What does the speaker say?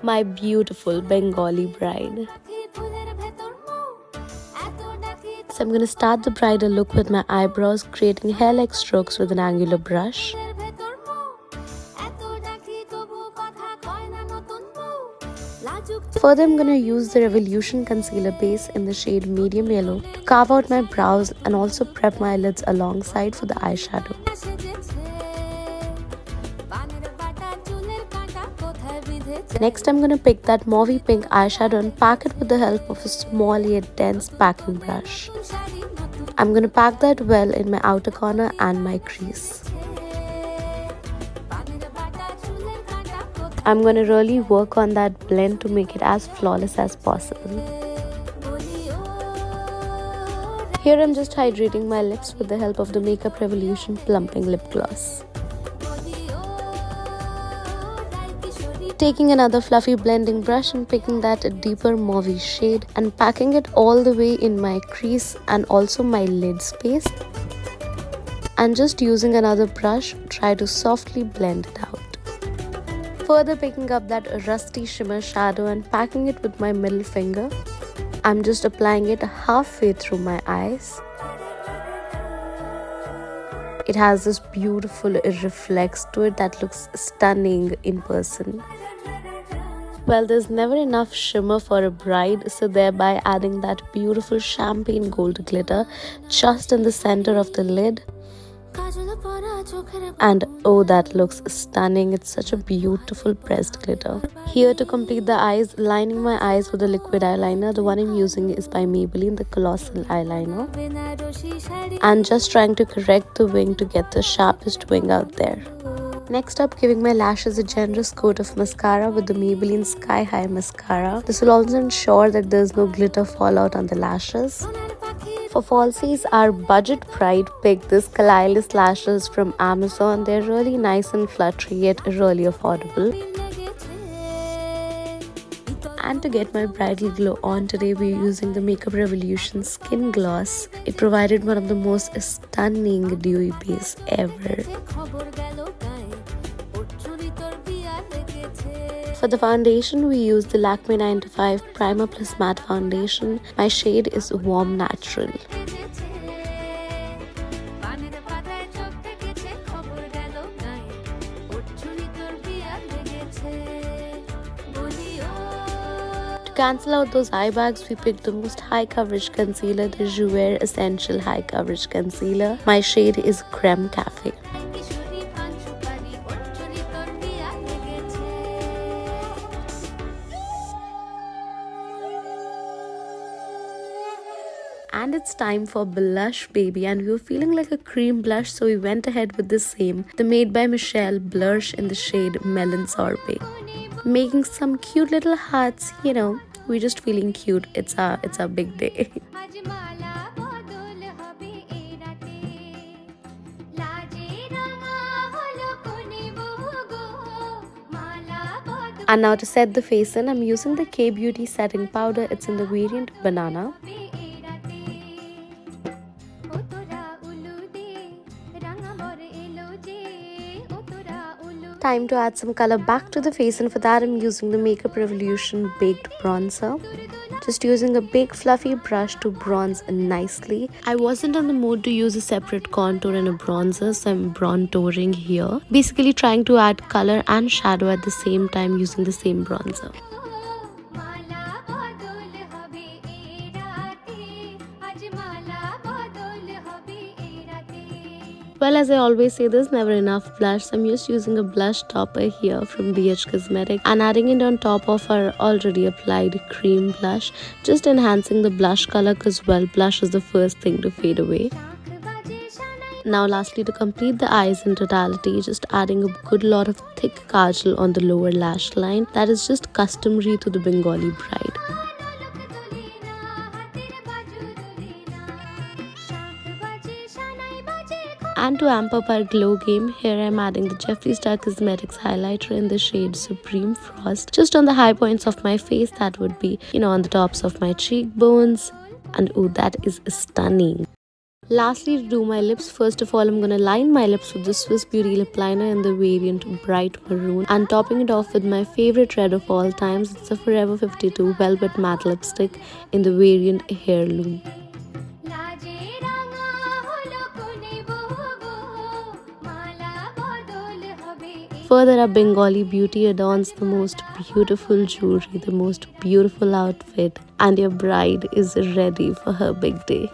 my beautiful Bengali bride. So I'm going to start the bridal look with my eyebrows, creating hair-like strokes with an angular brush. Further, I'm going to use the Revolution Concealer base in the shade Medium Yellow to carve out my brows and also prep my lids alongside for the eyeshadow. Next, I'm going to pick that mauvey pink eyeshadow and pack it with the help of a small yet dense packing brush. I'm going to pack that well in my outer corner and my crease. I'm going to really work on that blend to make it as flawless as possible. Here I'm just hydrating my lips with the help of the Makeup Revolution Plumping Lip Gloss. Taking another fluffy blending brush and picking that deeper mauvey shade and packing it all the way in my crease and also my lid space. And just using another brush, try to softly blend it out. Further picking up that rusty shimmer shadow and packing it with my middle finger. I'm just applying it halfway through my eyes. It has this beautiful reflex to it that looks stunning in person. Well, there's never enough shimmer for a bride, so thereby adding that beautiful champagne gold glitter just in the center of the lid. And oh, that looks stunning. It's such a beautiful pressed glitter. Here to complete the eyes, lining my eyes with a liquid eyeliner. The one I'm using is by Maybelline, the Colossal Eyeliner. And just trying to correct the wing to get the sharpest wing out there. Next up, giving my lashes a generous coat of mascara with the Maybelline Sky High Mascara. This will also ensure that there's no glitter fallout on the lashes. For falsies, our budget bride picked this Kalailess lashes from Amazon. They're really nice and fluttery yet really affordable. And to get my bridal glow on today, we're using the Makeup Revolution Skin Gloss. It provided one of the most stunning dewy base ever. For the foundation, we use the Lakme 9 to 5 Primer Plus Matte Foundation. My shade is Warm Natural. To cancel out those eye bags, we picked the most high coverage concealer, the Jouer Essential High Coverage Concealer. My shade is Creme Cafe. And it's time for blush, baby, and we were feeling like a cream blush, so we went ahead with the same, the Made by Michelle blush in the shade Melon Sorbet. Making some cute little hearts, you know, we're just feeling cute. It's a big day. And now to set the face in, I'm using the K-Beauty setting powder. It's in the variant Banana. Time to add some color back to the face, and for that I'm using the Makeup Revolution Baked Bronzer. Just using a big fluffy brush to bronze nicely. I wasn't in the mood to use a separate contour and a bronzer, so I'm bronzing here. Basically trying to add color and shadow at the same time using the same bronzer. Well, as I always say, there's never enough blush, so I'm just using a blush topper here from BH Cosmetics and adding it on top of our already applied cream blush, just enhancing the blush color because, well, blush is the first thing to fade away. Now lastly, to complete the eyes in totality, just adding a good lot of thick kajal on the lower lash line. That is just customary to the Bengali bride. And to amp up our glow game, here I'm adding the Jeffree Star Cosmetics highlighter in the shade Supreme Frost. Just on the high points of my face, that would be, on the tops of my cheekbones. And ooh, that is stunning. Lastly, to do my lips, first of all, I'm gonna line my lips with the Swiss Beauty lip liner in the variant Bright Maroon, and topping it off with my favorite red of all times, it's the Forever 52 Velvet Matte Lipstick in the variant Heirloom. Further up, Bengali Beauty adorns the most beautiful jewelry, the most beautiful outfit, and your bride is ready for her big day.